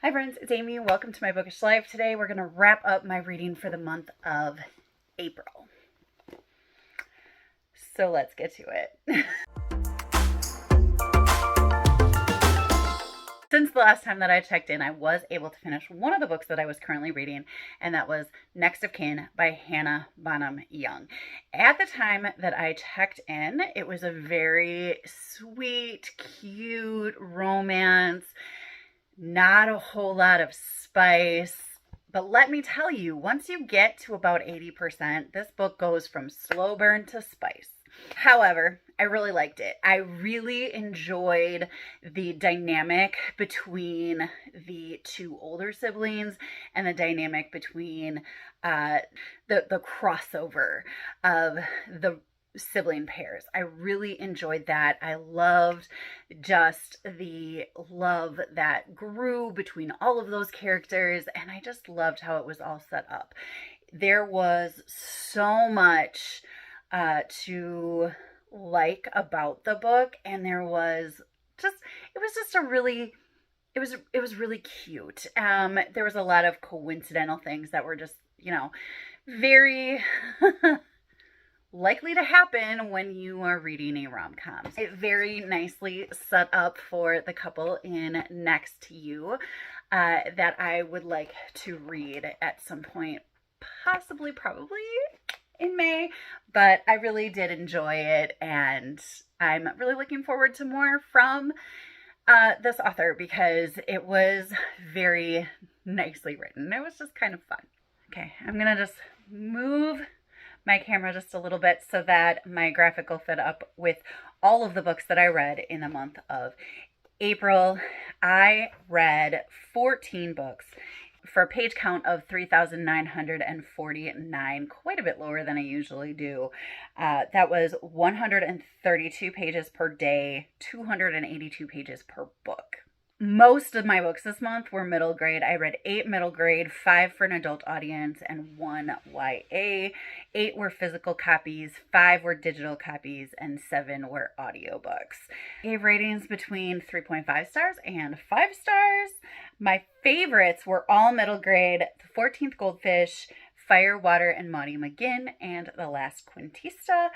Hi friends, it's Amy. Welcome to my bookish life. Today we're going to wrap up my reading for the month of April. So let's get to it. Since the last time that I checked in, I was able to finish one of the books that I was currently reading, and that was Next of Kin by Hannah Bonham Young. At the time that I checked in, it was a very sweet, cute romance. Not a whole lot of spice, but let me tell you, once you get to about 80%, this book goes from slow burn to spice. However, I really liked it. I really enjoyed the dynamic between the two older siblings and the dynamic between the crossover of the sibling pairs. I really enjoyed that. I loved just the love that grew between all of those characters, and I just loved how it was all set up. There was so much to like about the book, and it was really cute. There was a lot of coincidental things that were just, very likely to happen when you are reading a rom-com. It very nicely set up for the couple in Next to You that I would like to read at some point, possibly, probably in May, but I really did enjoy it, and I'm really looking forward to more from this author because it was very nicely written. It was just kind of fun. Okay, I'm gonna just move my camera just a little bit so that my graphic will fit up with all of the books that I read in the month of April. I read 14 books for a page count of 3,949, quite a bit lower than I usually do. That was 132 pages per day, 282 pages per book. Most of my books this month were middle grade. I read 8 middle grade, 5 for an adult audience, and 1 YA. 8 were physical copies, 5 were digital copies, and 7 were audiobooks. I gave ratings between 3.5 stars and 5 stars. My favorites were all middle grade: The 14th Goldfish, Fire, Water, and Maudie McGinn, and The Last Quintista.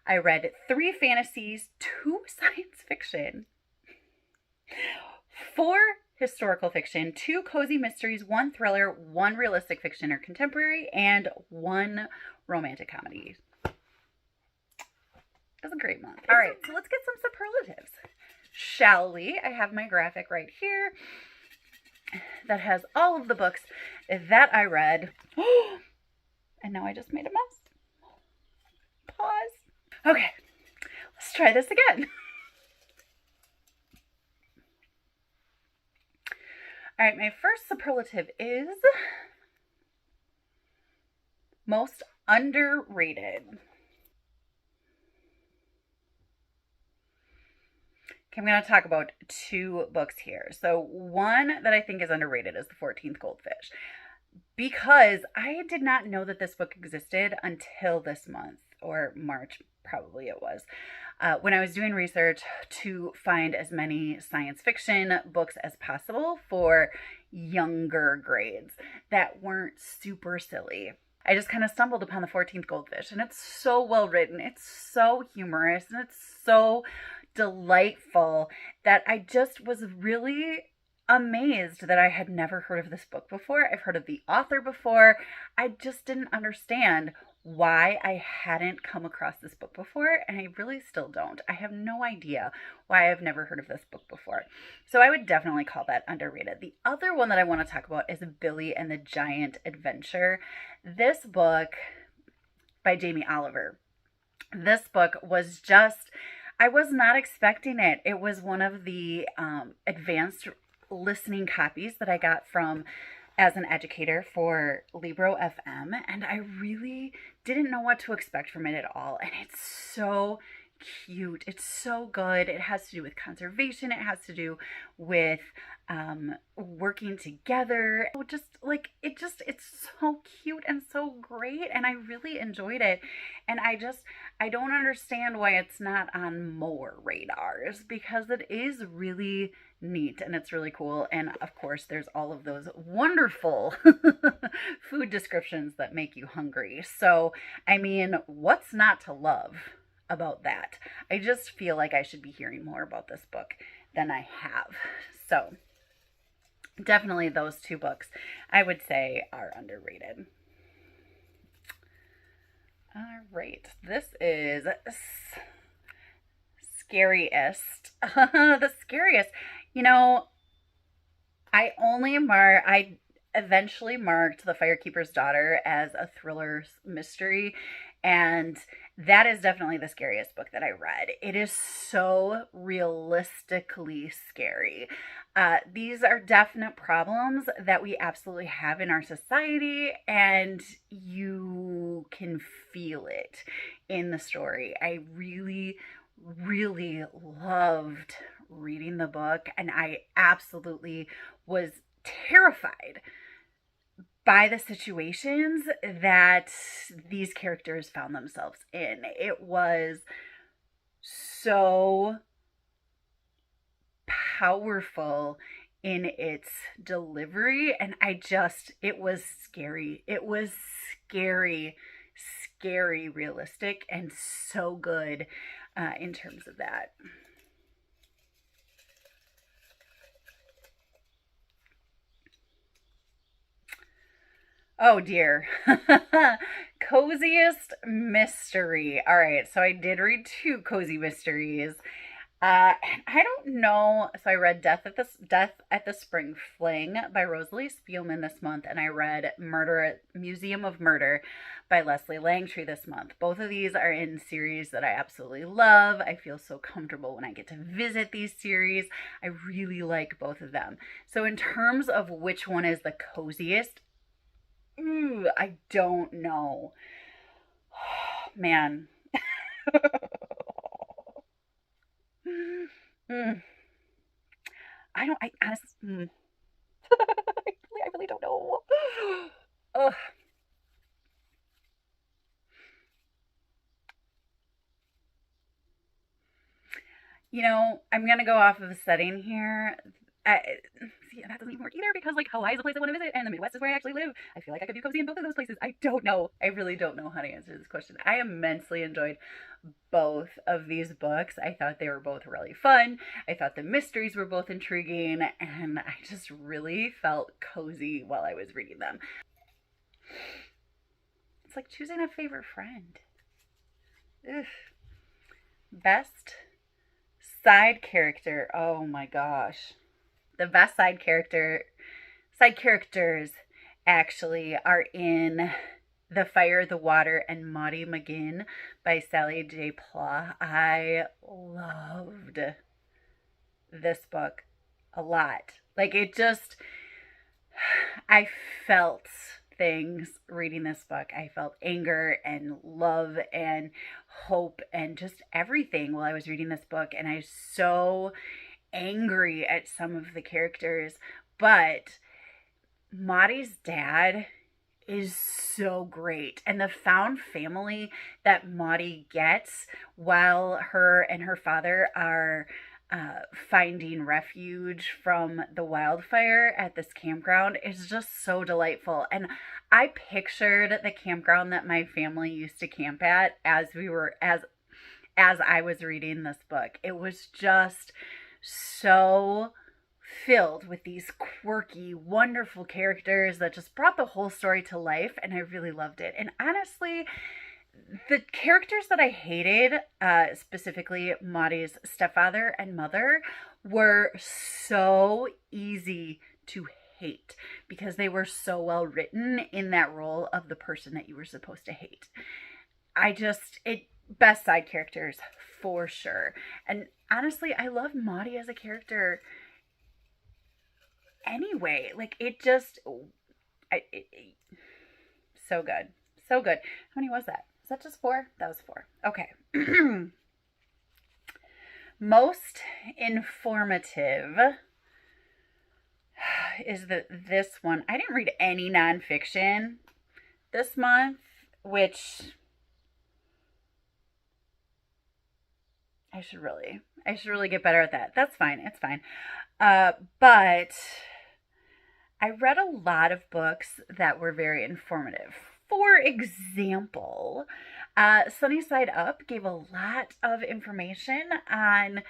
I read 3 fantasies, 2 science fiction, 4 historical fiction, 2 cozy mysteries, 1 thriller, 1 realistic fiction or contemporary, and 1 romantic comedy. It was a great month. All right, so let's get some superlatives, shall we? I have my graphic right here that has all of the books that I read. And now I just made a mess. Pause. Okay, let's try this again. All right, my first superlative is most underrated. Okay, I'm going to talk about 2 books here. So one that I think is underrated is The 14th Goldfish, because I did not know that this book existed until this month, or March, probably it was. When I was doing research to find as many science fiction books as possible for younger grades that weren't super silly, I just kind of stumbled upon The 14th Goldfish, and it's so well written, it's so humorous, and it's so delightful that I just was really amazed that I had never heard of this book before. I've heard of the author before. I just didn't understand why I hadn't come across this book before, and I really still don't. I have no idea why I've never heard of this book before. So I would definitely call that underrated. The other one that I want to talk about is Billy and the Giant Adventure. This book by Jamie Oliver. This book was just, I was not expecting it. It was one of the advanced listening copies that I got from as an educator for Libro FM, and I really didn't know what to expect from it at all. And it's so cute. It's so good. It has to do with conservation. It has to do with working together. It's so cute and so great, and I really enjoyed it. And I don't understand why it's not on more radars, because it is really neat and it's really cool. And of course, there's all of those wonderful food descriptions that make you hungry. So, I mean, what's not to love about that? I just feel like I should be hearing more about this book than I have. So, definitely those two books I would say are underrated. All right, this is scariest. The scariest. You know, I eventually marked The Firekeeper's Daughter as a thriller mystery, and that is definitely the scariest book that I read. It is so realistically scary. These are definite problems that we absolutely have in our society, and you can feel it in the story. I really, really loved reading the book, and I absolutely was terrified by the situations that these characters found themselves in. It was so powerful in its delivery, and it was scary. It was scary, scary, realistic, and so good in terms of that. Oh dear. Coziest mystery. All right, so I did read two cozy mysteries. I don't know. So I read Death at the Spring Fling by Rosalie Spielman this month, and I read Murder at Museum of Murder by Leslie Langtree this month. Both of these are in series that I absolutely love. I feel so comfortable when I get to visit these series. I really like both of them. So in terms of which one is the coziest, ooh, I don't know. Man. Mm, I honestly, I really don't know. Ugh. I'm gonna go off of the setting here. I, See, that doesn't even work either because, like, Hawaii is a place I want to visit, and the Midwest is where I actually live. I feel like I could be cozy in both of those places. I don't know. I really don't know how to answer this question. I immensely enjoyed both of these books. I thought they were both really fun. I thought the mysteries were both intriguing, and I just really felt cozy while I was reading them. It's like choosing a favorite friend. Ugh. Best side character. Oh my gosh. The best side characters actually are in The Fire, the Water, and Maudie McGinn by Sally J. Pla. I loved this book a lot. Like, it just, I felt things reading this book. I felt anger and love and hope and just everything while I was reading this book. And I was so angry at some of the characters. But Maddie's dad is so great. And the found family that Maudie gets while her and her father are finding refuge from the wildfire at this campground is just so delightful. And I pictured the campground that my family used to camp at as I was reading this book. It was just so filled with these quirky, wonderful characters that just brought the whole story to life, and I really loved it. And honestly, the characters that I hated, specifically Maudie's stepfather and mother, were so easy to hate because they were so well written in that role of the person that you were supposed to hate. Best side characters for sure. And honestly, I love Maudie as a character anyway. Like, it just, so good. So good. How many was that? Was that just four? That was four. Okay. Most informative is this one. I didn't read any nonfiction this month, which I should really get better at that. That's fine. It's fine. But I read a lot of books that were very informative. For example, Sunny Side Up gave a lot of information on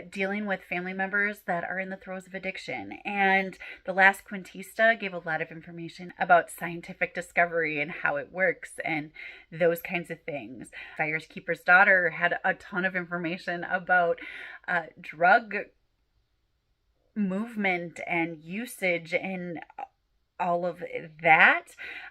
dealing with family members that are in the throes of addiction. And The Last Quintista gave a lot of information about scientific discovery and how it works and those kinds of things. Firekeeper's Daughter had a ton of information about drug movement and usage and all of that.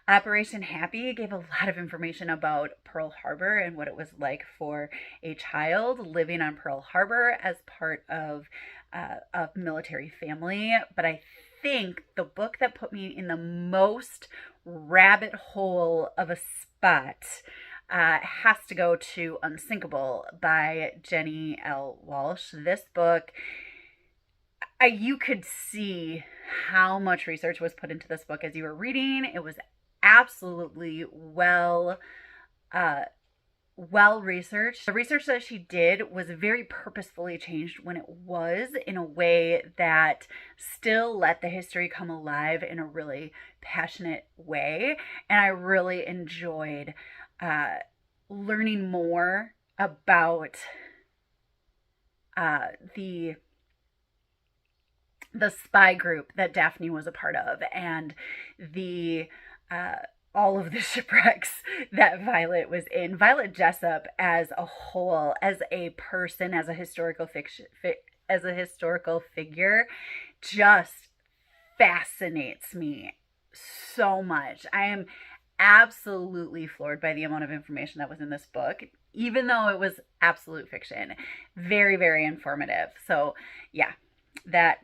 Operation Happy gave a lot of information about Pearl Harbor and what it was like for a child living on Pearl Harbor as part of a military family. But I think the book that put me in the most rabbit hole of a spot has to go to Unsinkable by Jenny L. Walsh. This book, you could see how much research was put into this book as you were reading. It was absolutely well researched. The research that she did was very purposefully changed when it was, in a way that still let the history come alive in a really passionate way. And I really enjoyed learning more about the spy group that Daphne was a part of, and the all of the shipwrecks that Violet was in. Violet Jessup as a whole, as a person, as a historical figure, just fascinates me so much. I am absolutely floored by the amount of information that was in this book, even though it was absolute fiction. Very, very informative. So yeah, that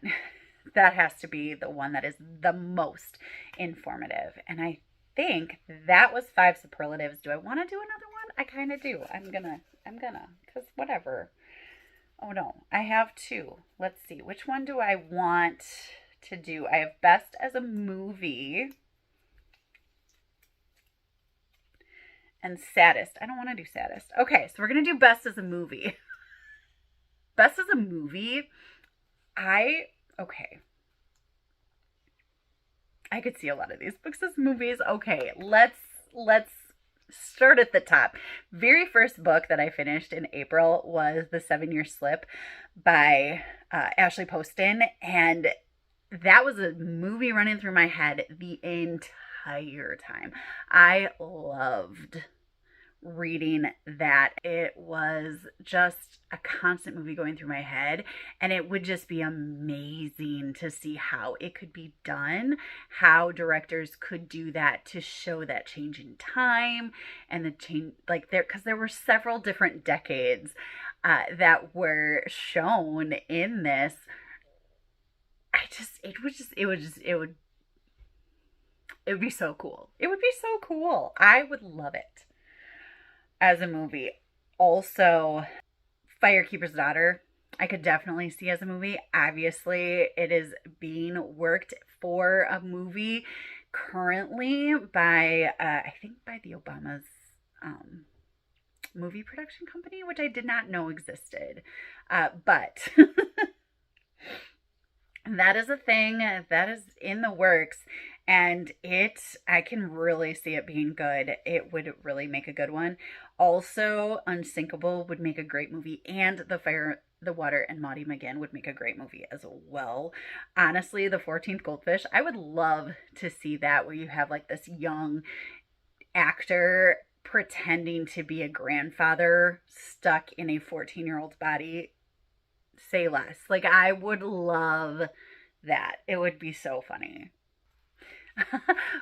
has to be the one that is the most informative. And I think that was 5 superlatives. Do I want to do another one? I kind of do. I'm gonna, because whatever. Oh no, I have 2. Let's see. Which one do I want to do? I have best as a movie and saddest. I don't want to do saddest. Okay, so we're going to do best as a movie. Best as a movie. Okay. I could see a lot of these books as movies. Okay, let's start at the top. Very first book that I finished in April was The 7-Year Slip by Ashley Poston, and that was a movie running through my head the entire time. I loved reading that. It was just a constant movie going through my head, and it would just be amazing to see how it could be done, how directors could do that to show that change in time and the change, like because there were several different decades that were shown in this. It would be so cool. It would be so cool. I would love it as a movie. Also, Firekeeper's Daughter, I could definitely see as a movie. Obviously, it is being worked for a movie currently by, I think by the Obamas movie production company, which I did not know existed. But that is a thing that is in the works. And I can really see it being good. It would really make a good one. Also, Unsinkable would make a great movie, and The Fire, the Water, and Maudie McGinn would make a great movie as well. Honestly, The 14th Goldfish, I would love to see that, where you have like this young actor pretending to be a grandfather stuck in a 14-year-old's body. Say less. Like, I would love that. It would be so funny.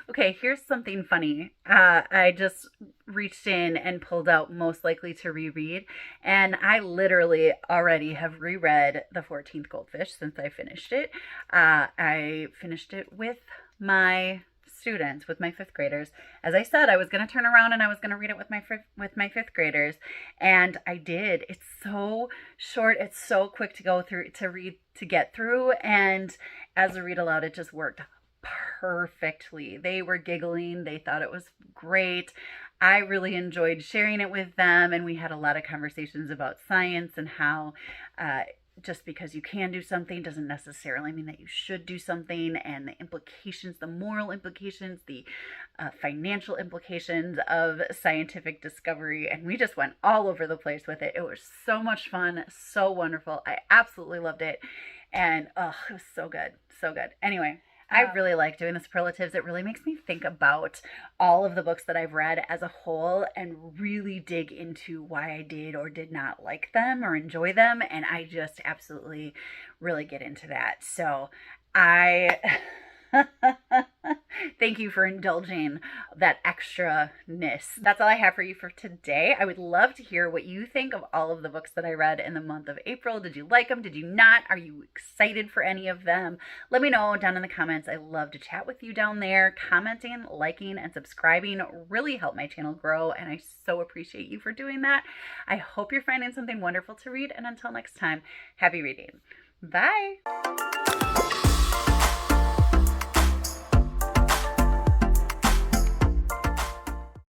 Okay, here's something funny. I just reached in and pulled out most likely to reread, and I literally already have reread The 14th Goldfish since I finished it. I finished it with my students, with my 5th graders. As I said, I was going to turn around and I was going to read it with my 5th graders, and I did. It's so short, it's so quick to go through, to get through, and as a read aloud, it just worked perfectly. They were giggling. They thought it was great. I really enjoyed sharing it with them, and we had a lot of conversations about science and how just because you can do something doesn't necessarily mean that you should do something, and the implications, the moral implications, the financial implications of scientific discovery. And we just went all over the place with it. It was so much fun, so wonderful. I absolutely loved it. And oh, it was so good. So good. Anyway, I really like doing the superlatives. It really makes me think about all of the books that I've read as a whole and really dig into why I did or did not like them or enjoy them. And I just absolutely really get into that. So I thank you for indulging that extra-ness. That's all I have for you for today. I would love to hear what you think of all of the books that I read in the month of April. Did you like them? Did you not? Are you excited for any of them? Let me know down in the comments. I love to chat with you down there. Commenting, liking, and subscribing really help my channel grow, and I so appreciate you for doing that. I hope you're finding something wonderful to read, and until next time, happy reading. Bye!